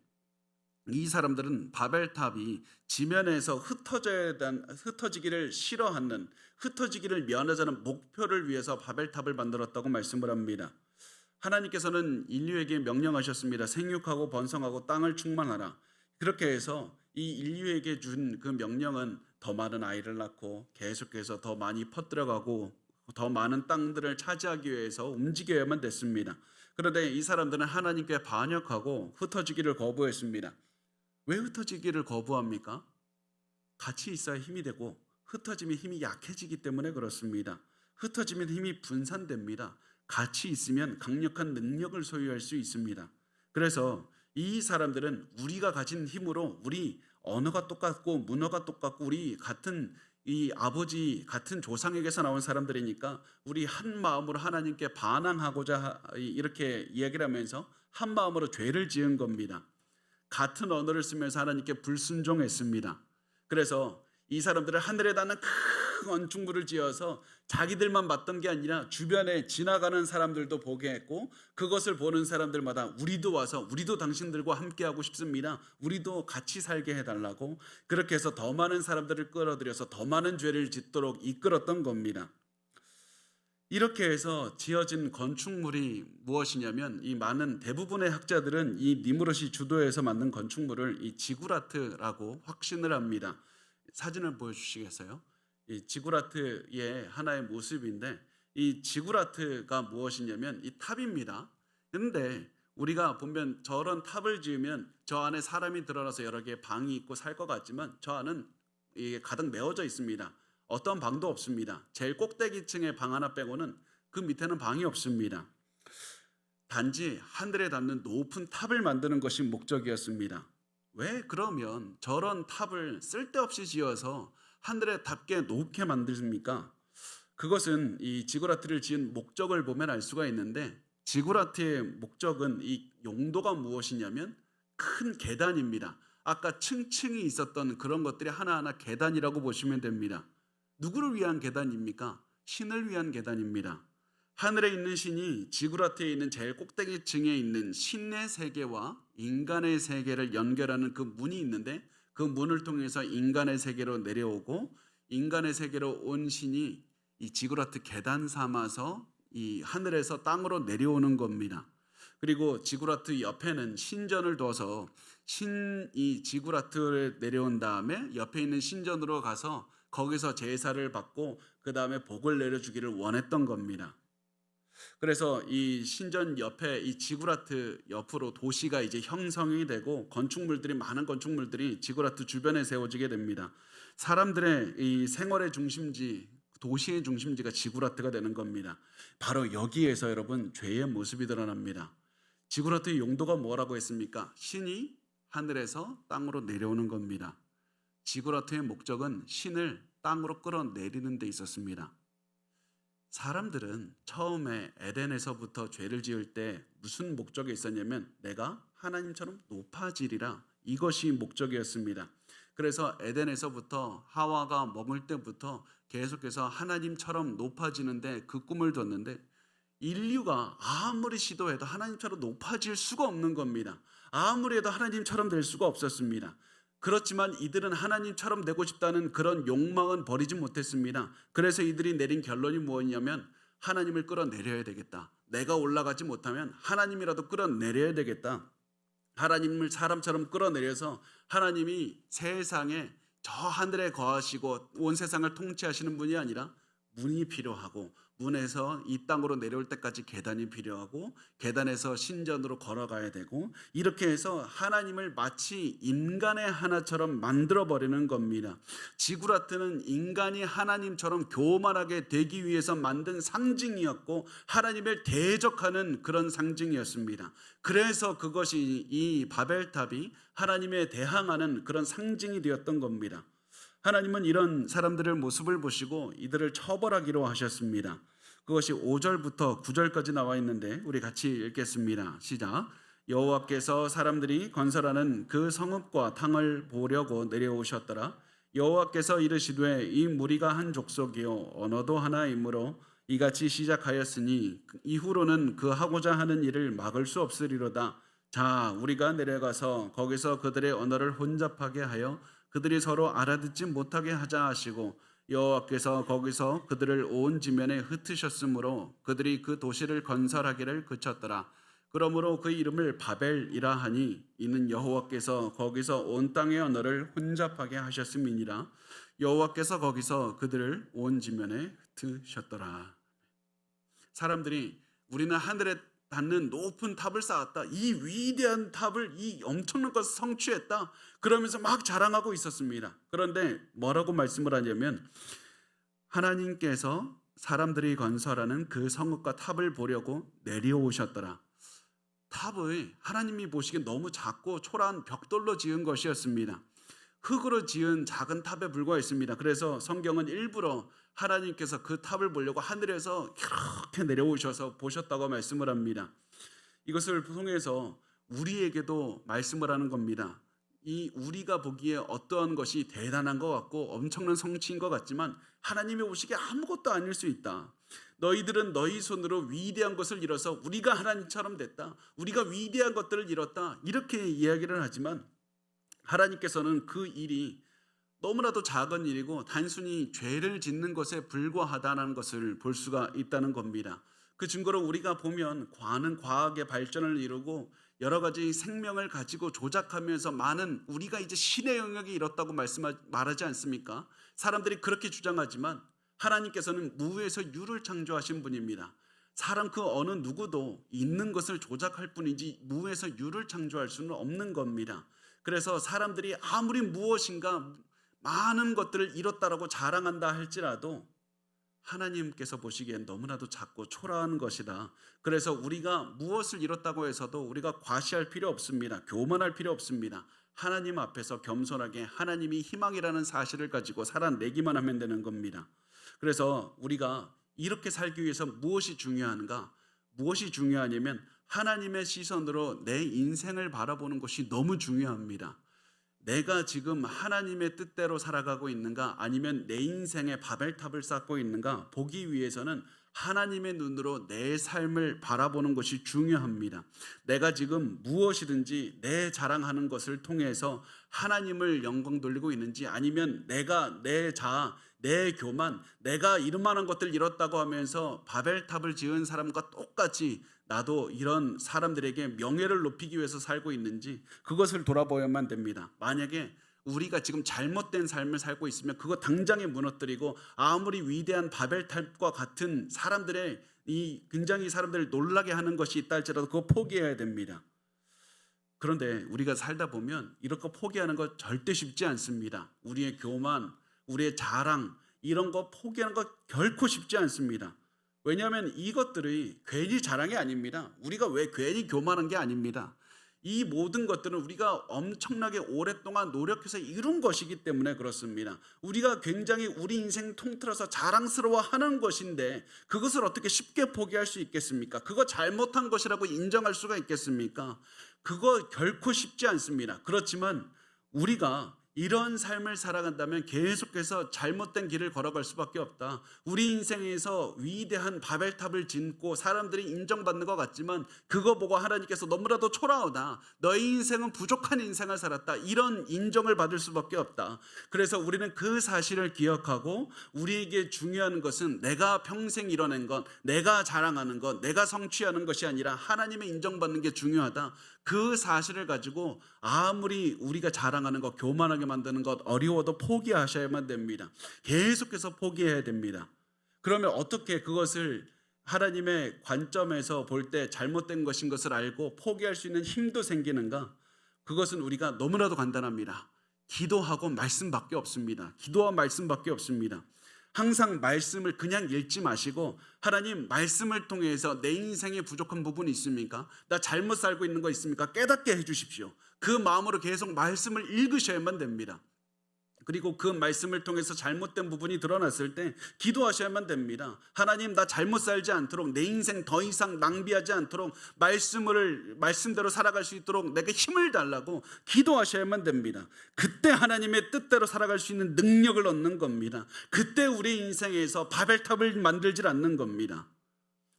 이 사람들은 바벨탑이 지면에서 흩어지기를 싫어하는, 흩어지기를 면하자는 목표를 위해서 바벨탑을 만들었다고 말씀을 합니다. 하나님께서는 인류에게 명령하셨습니다. 생육하고 번성하고 땅을 충만하라. 그렇게 해서 이 인류에게 준 그 명령은 더 많은 아이를 낳고 계속해서 더 많이 퍼뜨려가고 더 많은 땅들을 차지하기 위해서 움직여야만 됐습니다. 그런데 이 사람들은 하나님께 반역하고 흩어지기를 거부했습니다. 왜 흩어지기를 거부합니까? 같이 있어야 힘이 되고 흩어지면 힘이 약해지기 때문에 그렇습니다. 흩어지면 힘이 분산됩니다. 같이 있으면 강력한 능력을 소유할 수 있습니다. 그래서 이 사람들은 우리가 가진 힘으로, 우리 언어가 똑같고 문화가 똑같고 우리 같은 이 아버지 같은 조상에게서 나온 사람들이니까 우리 한 마음으로 하나님께 반항하고자 이렇게 이야기를 하면서 한 마음으로 죄를 지은 겁니다. 같은 언어를 쓰면서 하나님께 불순종했습니다. 그래서 이 사람들은 하늘에 닿는 큰 건축물을 지어서 자기들만 봤던 게 아니라 주변에 지나가는 사람들도 보게 했고, 그것을 보는 사람들마다 우리도 와서 우리도 당신들과 함께하고 싶습니다, 우리도 같이 살게 해달라고, 그렇게 해서 더 많은 사람들을 끌어들여서 더 많은 죄를 짓도록 이끌었던 겁니다. 이렇게 해서 지어진 건축물이 무엇이냐면, 이 많은 대부분의 학자들은 이 니므롯이 주도해서 만든 건축물을 이 지구라트라고 확신을 합니다. 사진을 보여주시겠어요? 이 지구라트의 하나의 모습인데, 이 지구라트가 무엇이냐면 이 탑입니다. 그런데 우리가 보면 저런 탑을 지으면 저 안에 사람이 들어가서 여러 개의 방이 있고 살 것 같지만 저 안은 이게 가득 메워져 있습니다. 어떤 방도 없습니다. 제일 꼭대기층의 방 하나 빼고는 그 밑에는 방이 없습니다. 단지 하늘에 닿는 높은 탑을 만드는 것이 목적이었습니다. 왜 그러면 저런 탑을 쓸데없이 지어서 하늘에답게 높게 만드십니까? 그것은 이 지구라트를 지은 목적을 보면 알 수가 있는데, 지구라트의 목적은 이 용도가 무엇이냐면 큰 계단입니다. 아까 층층이 있었던 그런 것들이 하나하나 계단이라고 보시면 됩니다. 누구를 위한 계단입니까? 신을 위한 계단입니다. 하늘에 있는 신이 지구라트에 있는 제일 꼭대기층에 있는 신의 세계와 인간의 세계를 연결하는 그 문이 있는데, 그 문을 통해서 인간의 세계로 내려오고, 인간의 세계로 온 신이 이 지구라트 계단 삼아서 이 하늘에서 땅으로 내려오는 겁니다. 그리고 지구라트 옆에는 신전을 둬서 신이 지구라트에 내려온 다음에 옆에 있는 신전으로 가서 거기서 제사를 받고 그 다음에 복을 내려주기를 원했던 겁니다. 그래서 이 신전 옆에 이 지구라트 옆으로 도시가 이제 형성이 되고 건축물들이, 많은 건축물들이 지구라트 주변에 세워지게 됩니다. 사람들의 이 생활의 중심지, 도시의 중심지가 지구라트가 되는 겁니다. 바로 여기에서 여러분 죄의 모습이 드러납니다. 지구라트의 용도가 뭐라고 했습니까? 신이 하늘에서 땅으로 내려오는 겁니다. 지구라트의 목적은 신을 땅으로 끌어내리는 데 있었습니다. 사람들은 처음에 에덴에서부터 죄를 지을 때 무슨 목적이 있었냐면 내가 하나님처럼 높아지리라, 이것이 목적이었습니다. 그래서 에덴에서부터 하와가 먹을 때부터 계속해서 하나님처럼 높아지는데 그 꿈을 뒀는데, 인류가 아무리 시도해도 하나님처럼 높아질 수가 없는 겁니다. 아무리 해도 하나님처럼 될 수가 없었습니다. 그렇지만 이들은 하나님처럼 되고 싶다는 그런 욕망은 버리지 못했습니다. 그래서 이들이 내린 결론이 무엇이냐면 하나님을 끌어내려야 되겠다. 내가 올라가지 못하면 하나님이라도 끌어내려야 되겠다. 하나님을 사람처럼 끌어내려서 하나님이 세상에 저 하늘에 거하시고 온 세상을 통치하시는 분이 아니라 문이 필요하고, 문에서 이 땅으로 내려올 때까지 계단이 필요하고, 계단에서 신전으로 걸어가야 되고, 이렇게 해서 하나님을 마치 인간의 하나처럼 만들어버리는 겁니다. 지구라트는 인간이 하나님처럼 교만하게 되기 위해서 만든 상징이었고 하나님을 대적하는 그런 상징이었습니다. 그래서 그것이 이 바벨탑이 하나님에 대항하는 그런 상징이 되었던 겁니다. 하나님은 이런 사람들의 모습을 보시고 이들을 처벌하기로 하셨습니다. 그것이 5절부터 9절까지 나와 있는데 우리 같이 읽겠습니다. 시작. 여호와께서 사람들이 건설하는 그 성읍과 탕을 보려고 내려오셨더라. 여호와께서 이르시되 이 무리가 한 족속이요 언어도 하나이므로 이같이 시작하였으니 이후로는 그 하고자 하는 일을 막을 수 없으리로다. 자, 우리가 내려가서 거기서 그들의 언어를 혼잡하게 하여 그들이 서로 알아듣지 못하게 하자 하시고, 여호와께서 거기서 그들을 온 지면에 흩으셨으므로 그들이 그 도시를 건설하기를 그쳤더라. 그러므로 그 이름을 바벨이라 하니 이는 여호와께서 거기서 온 땅의 언어를 혼잡하게 하셨음이니라. 여호와께서 거기서 그들을 온 지면에 흩으셨더라. 사람들이 우리는 하늘에 닿는 높은 탑을 쌓았다, 이 위대한 탑을, 이 엄청난 것을 성취했다, 그러면서 막 자랑하고 있었습니다. 그런데 뭐라고 말씀을 하냐면 하나님께서 사람들이 건설하는 그 성읍과 탑을 보려고 내려오셨더라. 탑을 하나님이 보시기에 너무 작고 초라한 벽돌로 지은 것이었습니다. 흙으로 지은 작은 탑에 불과했습니다. 그래서 성경은 일부러 하나님께서 그 탑을 보려고 하늘에서 이렇게 내려오셔서 보셨다고 말씀을 합니다. 이것을 통해서 우리에게도 말씀을 하는 겁니다. 이 우리가 보기에 어떠한 것이 대단한 것 같고 엄청난 성취인 것 같지만 하나님이 보시기에 아무것도 아닐 수 있다. 너희들은 너희 손으로 위대한 것을 이뤄서 우리가 하나님처럼 됐다, 우리가 위대한 것들을 이뤘다, 이렇게 이야기를 하지만 하나님께서는 그 일이 너무나도 작은 일이고 단순히 죄를 짓는 것에 불과하다는 것을 볼 수가 있다는 겁니다. 그 증거로 우리가 보면 많은 과학의 발전을 이루고 여러 가지 생명을 가지고 조작하면서 많은, 우리가 이제 신의 영역에 이뤘다고 말하지 않습니까? 사람들이 그렇게 주장하지만 하나님께서는 무에서 유를 창조하신 분입니다. 사람 그 어느 누구도 있는 것을 조작할 뿐이지 무에서 유를 창조할 수는 없는 겁니다. 그래서 사람들이 아무리 무엇인가 많은 것들을 이뤘다라고 자랑한다 할지라도 하나님께서 보시기엔 너무나도 작고 초라한 것이다. 그래서 우리가 무엇을 이뤘다고 해서도 우리가 과시할 필요 없습니다. 교만할 필요 없습니다. 하나님 앞에서 겸손하게 하나님이 희망이라는 사실을 가지고 살아내기만 하면 되는 겁니다. 그래서 우리가 이렇게 살기 위해서 무엇이 중요한가? 무엇이 중요하냐면 하나님의 시선으로 내 인생을 바라보는 것이 너무 중요합니다. 내가 지금 하나님의 뜻대로 살아가고 있는가 아니면 내 인생에 바벨탑을 쌓고 있는가 보기 위해서는 하나님의 눈으로 내 삶을 바라보는 것이 중요합니다. 내가 지금 무엇이든지 내 자랑하는 것을 통해서 하나님을 영광 돌리고 있는지 아니면 내가 내 자아, 내 교만, 내가 이런만한 것들 이뤘다고 하면서 바벨탑을 지은 사람과 똑같이 나도 이런 사람들에게 명예를 높이기 위해서 살고 있는지 그것을 돌아보야만 됩니다. 만약에 우리가 지금 잘못된 삶을 살고 있으면 그거 당장에 무너뜨리고 아무리 위대한 바벨탑과 같은 사람들의 이 굉장히 사람들을 놀라게 하는 것이 있다 할지라도 그거 포기해야 됩니다. 그런데 우리가 살다 보면 이렇게 포기하는 것 절대 쉽지 않습니다. 우리의 교만, 우리의 자랑 이런 거 포기하는 거 결코 쉽지 않습니다. 왜냐하면 이것들이 괜히 자랑이 아닙니다. 우리가 왜 괜히 교만한 게 아닙니다. 이 모든 것들은 우리가 엄청나게 오랫동안 노력해서 이룬 것이기 때문에 그렇습니다. 우리가 굉장히 우리 인생 통틀어서 자랑스러워하는 것인데 그것을 어떻게 쉽게 포기할 수 있겠습니까? 그거 잘못한 것이라고 인정할 수가 있겠습니까? 그거 결코 쉽지 않습니다. 그렇지만 우리가 이런 삶을 살아간다면 계속해서 잘못된 길을 걸어갈 수밖에 없다. 우리 인생에서 위대한 바벨탑을 짓고 사람들이 인정받는 것 같지만 그거 보고 하나님께서 너무나도 초라하다. 너의 인생은 부족한 인생을 살았다. 이런 인정을 받을 수밖에 없다. 그래서 우리는 그 사실을 기억하고 우리에게 중요한 것은 내가 평생 이뤄낸 것, 내가 자랑하는 것, 내가 성취하는 것이 아니라 하나님의 인정받는 게 중요하다. 그 사실을 가지고 아무리 우리가 자랑하는 것, 교만하게 만드는 것 어려워도 포기하셔야만 됩니다. 계속해서 포기해야 됩니다. 그러면 어떻게 그것을 하나님의 관점에서 볼 때 잘못된 것인 것을 알고 포기할 수 있는 힘도 생기는가? 그것은 우리가 너무나도 간단합니다. 기도하고 말씀밖에 없습니다. 기도와 말씀밖에 없습니다. 항상 말씀을 그냥 읽지 마시고 하나님 말씀을 통해서 내 인생에 부족한 부분이 있습니까? 나 잘못 살고 있는 거 있습니까? 깨닫게 해주십시오. 그 마음으로 계속 말씀을 읽으셔야만 됩니다. 그리고 그 말씀을 통해서 잘못된 부분이 드러났을 때 기도하셔야만 됩니다. 하나님 나 잘못 살지 않도록 내 인생 더 이상 낭비하지 않도록 말씀대로 살아갈 수 있도록 내게 힘을 달라고 기도하셔야만 됩니다. 그때 하나님의 뜻대로 살아갈 수 있는 능력을 얻는 겁니다. 그때 우리 인생에서 바벨탑을 만들질 않는 겁니다.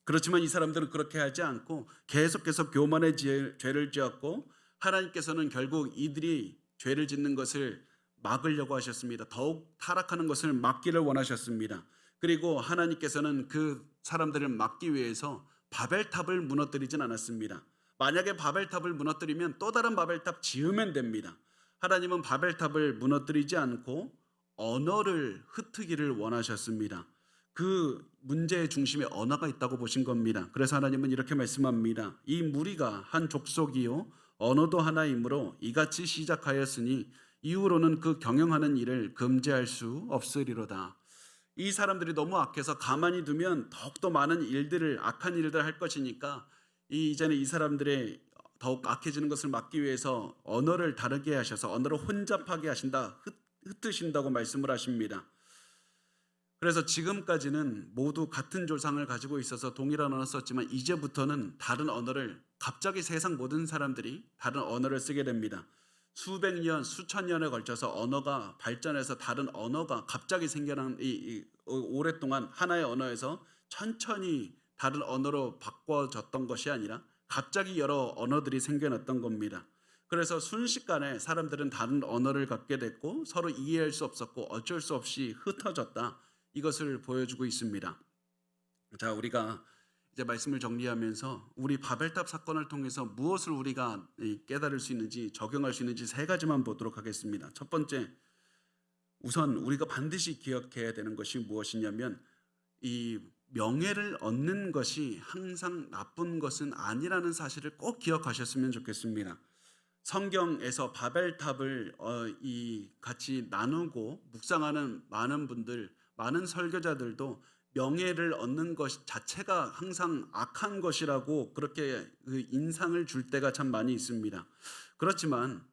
그렇지만 이 사람들은 그렇게 하지 않고 계속해서 교만의 죄를 지었고 하나님께서는 결국 이들이 죄를 짓는 것을 막으려고 하셨습니다. 더욱 타락하는 것을 막기를 원하셨습니다. 그리고 하나님께서는 그 사람들을 막기 위해서 바벨탑을 무너뜨리진 않았습니다. 만약에 바벨탑을 무너뜨리면 또 다른 바벨탑 지으면 됩니다. 하나님은 바벨탑을 무너뜨리지 않고 언어를 흩트기를 원하셨습니다. 그 문제의 중심에 언어가 있다고 보신 겁니다. 그래서 하나님은 이렇게 말씀합니다. 이 무리가 한 족속이요 언어도 하나이므로 이같이 시작하였으니 이후로는 그 경영하는 일을 금지할 수 없으리로다. 이 사람들이 너무 악해서 가만히 두면 더욱더 많은 일들을 악한 일들을 할 것이니까 이제는 이 사람들의 더욱 악해지는 것을 막기 위해서 언어를 다르게 하셔서 언어를 혼잡하게 하신다, 흩으신다고 말씀을 하십니다. 그래서 지금까지는 모두 같은 조상을 가지고 있어서 동일한 언어를 썼지만 이제부터는 다른 언어를 갑자기 세상 모든 사람들이 다른 언어를 쓰게 됩니다. 수백 년, 수천 년에 걸쳐서 언어가 발전해서 다른 언어가 갑자기 생겨난 오랫동안 하나의 언어에서 천천히 다른 언어로 바꿔졌던 것이 아니라 갑자기 여러 언어들이 생겨났던 겁니다. 그래서 순식간에 사람들은 다른 언어를 갖게 됐고 서로 이해할 수 없었고 어쩔 수 없이 흩어졌다. 이것을 보여주고 있습니다. 자, 우리가 이제 말씀을 정리하면서 우리 바벨탑 사건을 통해서 무엇을 우리가 깨달을 수 있는지 적용할 수 있는지 세 가지만 보도록 하겠습니다. 첫 번째, 우선 우리가 반드시 기억해야 되는 것이 무엇이냐면 이 명예를 얻는 것이 항상 나쁜 것은 아니라는 사실을 꼭 기억하셨으면 좋겠습니다. 성경에서 바벨탑을 같이 나누고 묵상하는 많은 분들, 많은 설교자들도 명예를 얻는 것 자체가 항상 악한 것이라고 그렇게 그 인상을 줄 때가 참 많이 있습니다. 그렇지만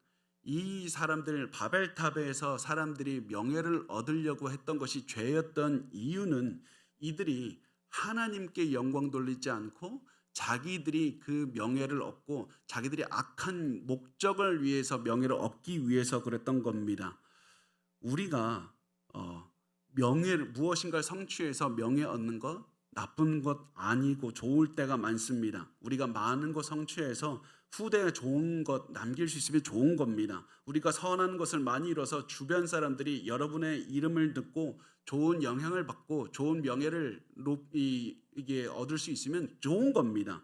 이 사람들 바벨탑에서 사람들이 명예를 얻으려고 했던 것이 죄였던 이유는 이들이 하나님께 영광 돌리지 않고 자기들이 그 명예를 얻고 자기들이 악한 목적을 위해서 명예를 얻기 위해서 그랬던 겁니다. 우리가 명예를 무엇인가를 성취해서 명예 얻는 것 나쁜 것 아니고 좋을 때가 많습니다. 우리가 많은 것 성취해서 후대에 좋은 것 남길 수 있으면 좋은 겁니다. 우리가 선한 것을 많이 이뤄서 주변 사람들이 여러분의 이름을 듣고 좋은 영향을 받고 좋은 명예를 이게 얻을 수 있으면 좋은 겁니다.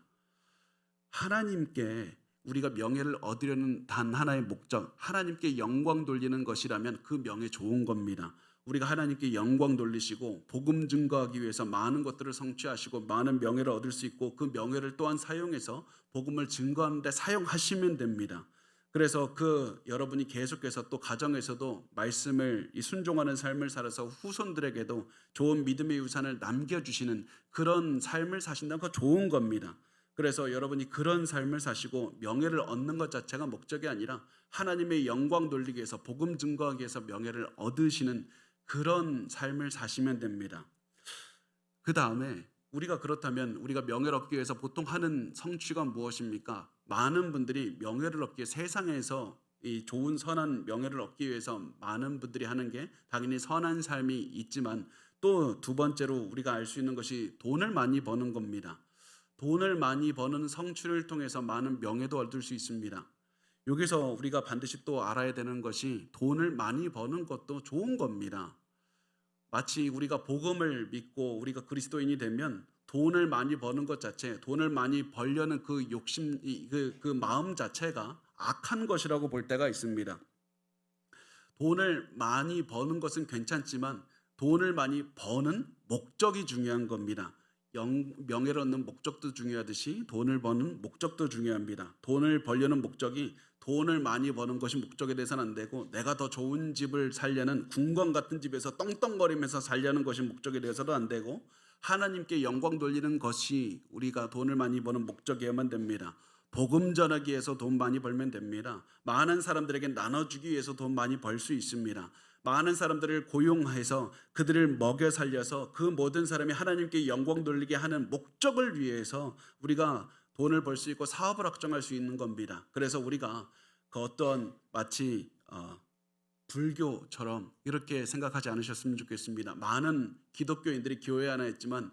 하나님께 우리가 명예를 얻으려는 단 하나의 목적, 하나님께 영광 돌리는 것이라면 그 명예 좋은 겁니다. 우리가 하나님께 영광 돌리시고 복음 증거하기 위해서 많은 것들을 성취하시고 많은 명예를 얻을 수 있고 그 명예를 또한 사용해서 복음을 증거하는 데 사용하시면 됩니다. 그래서 여러분이 계속해서 또 가정에서도 말씀을 순종하는 삶을 살아서 후손들에게도 좋은 믿음의 유산을 남겨주시는 그런 삶을 사신다면 그거 좋은 겁니다. 그래서 여러분이 그런 삶을 사시고 명예를 얻는 것 자체가 목적이 아니라 하나님의 영광 돌리기 위해서 복음 증거하기 위해서 명예를 얻으시는 그런 삶을 사시면 됩니다. 그 다음에 우리가 그렇다면 우리가 명예를 얻기 위해서 보통 하는 성취가 무엇입니까? 많은 분들이 명예를 얻기 위해 세상에서 이 좋은 선한 명예를 얻기 위해서 많은 분들이 하는 게 당연히 선한 삶이 있지만 또 두 번째로 우리가 알 수 있는 것이 돈을 많이 버는 겁니다. 돈을 많이 버는 성취를 통해서 많은 명예도 얻을 수 있습니다. 여기서 우리가 반드시 또 알아야 되는 것이 돈을 많이 버는 것도 좋은 겁니다. 마치 우리가 복음을 믿고 우리가 그리스도인이 되면 돈을 많이 버는 것 자체, 돈을 많이 벌려는 그 욕심, 그 마음 자체가 악한 것이라고 볼 때가 있습니다. 돈을 많이 버는 것은 괜찮지만 돈을 많이 버는 목적이 중요한 겁니다. 명예를 얻는 목적도 중요하듯이 돈을 버는 목적도 중요합니다. 돈을 벌려는 목적이 돈을 많이 버는 것이 목적에 대해서는 안 되고 내가 더 좋은 집을 살려는 궁궐 같은 집에서 떵떵거리면서 살려는 것이 목적에 대해서도 안 되고 하나님께 영광 돌리는 것이 우리가 돈을 많이 버는 목적이어야만 됩니다. 복음 전하기 위해서 돈 많이 벌면 됩니다. 많은 사람들에게 나눠주기 위해서 돈 많이 벌 수 있습니다. 많은 사람들을 고용해서 그들을 먹여 살려서 그 모든 사람이 하나님께 영광 돌리게 하는 목적을 위해서 우리가 돈을 벌 수 있고 사업을 확정할 수 있는 겁니다. 그래서 우리가 그 어떤 마치 불교처럼 이렇게 생각하지 않으셨으면 좋겠습니다. 많은 기독교인들이 교회 하나 있지만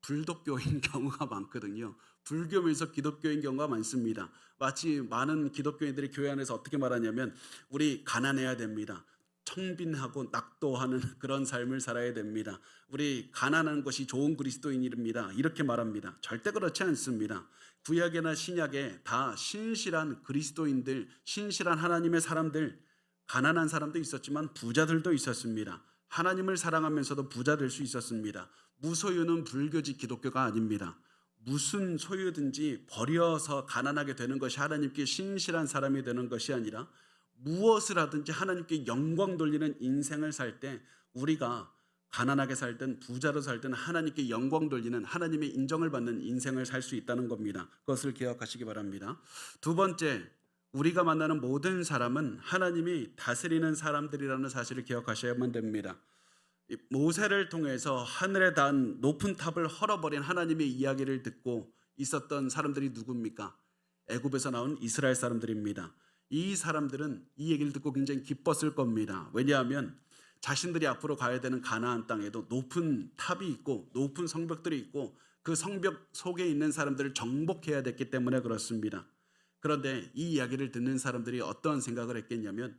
불독교인 경우가 많거든요. 불교면서 기독교인 경우가 많습니다. 마치 많은 기독교인들이 교회 안에서 어떻게 말하냐면 우리 가난해야 됩니다. 청빈하고 낙도하는 그런 삶을 살아야 됩니다. 우리 가난한 것이 좋은 그리스도인입니다. 이렇게 말합니다. 절대 그렇지 않습니다. 구약이나 신약에 다 신실한 그리스도인들, 신실한 하나님의 사람들, 가난한 사람도 있었지만 부자들도 있었습니다. 하나님을 사랑하면서도 부자 될 수 있었습니다. 무소유는 불교지 기독교가 아닙니다. 무슨 소유든지 버려서 가난하게 되는 것이 하나님께 신실한 사람이 되는 것이 아니라 무엇을 하든지 하나님께 영광 돌리는 인생을 살 때 우리가 가난하게 살든 부자로 살든 하나님께 영광 돌리는 하나님의 인정을 받는 인생을 살 수 있다는 겁니다. 그것을 기억하시기 바랍니다. 두 번째, 우리가 만나는 모든 사람은 하나님이 다스리는 사람들이라는 사실을 기억하셔야만 됩니다. 모세를 통해서 하늘에 닿은 높은 탑을 헐어버린 하나님의 이야기를 듣고 있었던 사람들이 누굽니까? 애굽에서 나온 이스라엘 사람들입니다. 이 사람들은 이 얘기를 듣고 굉장히 기뻤을 겁니다. 왜냐하면 자신들이 앞으로 가야 되는 가나안 땅에도 높은 탑이 있고 높은 성벽들이 있고 그 성벽 속에 있는 사람들을 정복해야 됐기 때문에 그렇습니다. 그런데 이 이야기를 듣는 사람들이 어떤 생각을 했겠냐면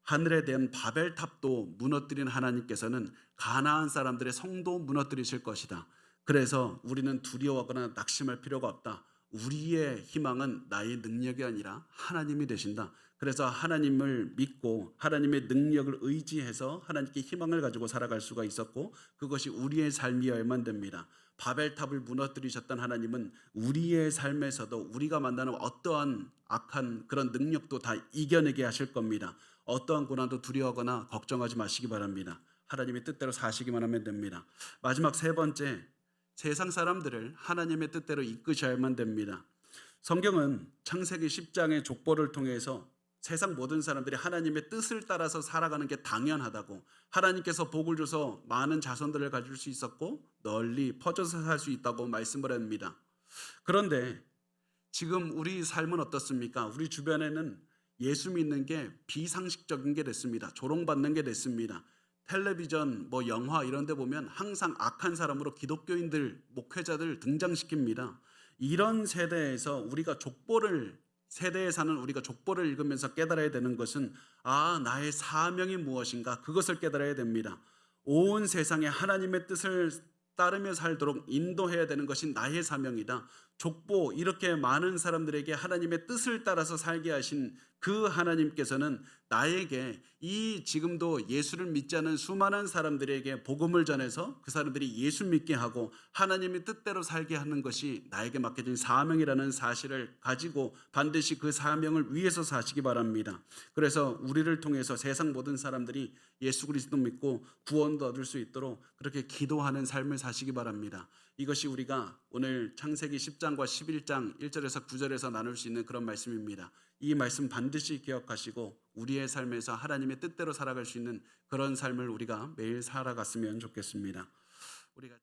하늘에 대한 바벨탑도 무너뜨린 하나님께서는 가나안 사람들의 성도 무너뜨리실 것이다. 그래서 우리는 두려워하거나 낙심할 필요가 없다. 우리의 희망은 나의 능력이 아니라 하나님이 되신다. 그래서 하나님을 믿고 하나님의 능력을 의지해서 하나님께 희망을 가지고 살아갈 수가 있었고 그것이 우리의 삶이어야만 됩니다. 바벨탑을 무너뜨리셨던 하나님은 우리의 삶에서도 우리가 만나는 어떠한 악한 그런 능력도 다 이겨내게 하실 겁니다. 어떠한 고난도 두려워하거나 걱정하지 마시기 바랍니다. 하나님의 뜻대로 사시기만 하면 됩니다. 마지막 세 번째, 세상 사람들을 하나님의 뜻대로 이끄셔야만 됩니다. 성경은 창세기 10장의 족보를 통해서 세상 모든 사람들이 하나님의 뜻을 따라서 살아가는 게 당연하다고, 하나님께서 복을 줘서 많은 자손들을 가질 수 있었고 널리 퍼져서 살 수 있다고 말씀을 합니다. 그런데 지금 우리 삶은 어떻습니까? 우리 주변에는 예수 믿는 게 비상식적인 게 됐습니다. 조롱받는 게 됐습니다. 텔레비전, 영화 이런 데 보면 항상 악한 사람으로 기독교인들, 목회자들 등장시킵니다. 이런 세대에서 세대에 사는 우리가 족보를 읽으면서 깨달아야 되는 것은 나의 사명이 무엇인가, 그것을 깨달아야 됩니다. 온 세상에 하나님의 뜻을 따르며 살도록 인도해야 되는 것이 나의 사명이다. 족보, 이렇게 많은 사람들에게 하나님의 뜻을 따라서 살게 하신 그 하나님께서는 나에게 지금도 예수를 믿지 않은 수많은 사람들에게 복음을 전해서 그 사람들이 예수 믿게 하고 하나님의 뜻대로 살게 하는 것이 나에게 맡겨진 사명이라는 사실을 가지고 반드시 그 사명을 위해서 사시기 바랍니다. 그래서 우리를 통해서 세상 모든 사람들이 예수 그리스도 믿고 구원도 얻을 수 있도록 그렇게 기도하는 삶을 사시기 바랍니다. 이것이 우리가 오늘 창세기 10장과 11장 1절에서 9절에서 나눌 수 있는 그런 말씀입니다. 이 말씀 반드시 기억하시고 우리의 삶에서 하나님의 뜻대로 살아갈 수 있는 그런 삶을 우리가 매일 살아갔으면 좋겠습니다. 우리가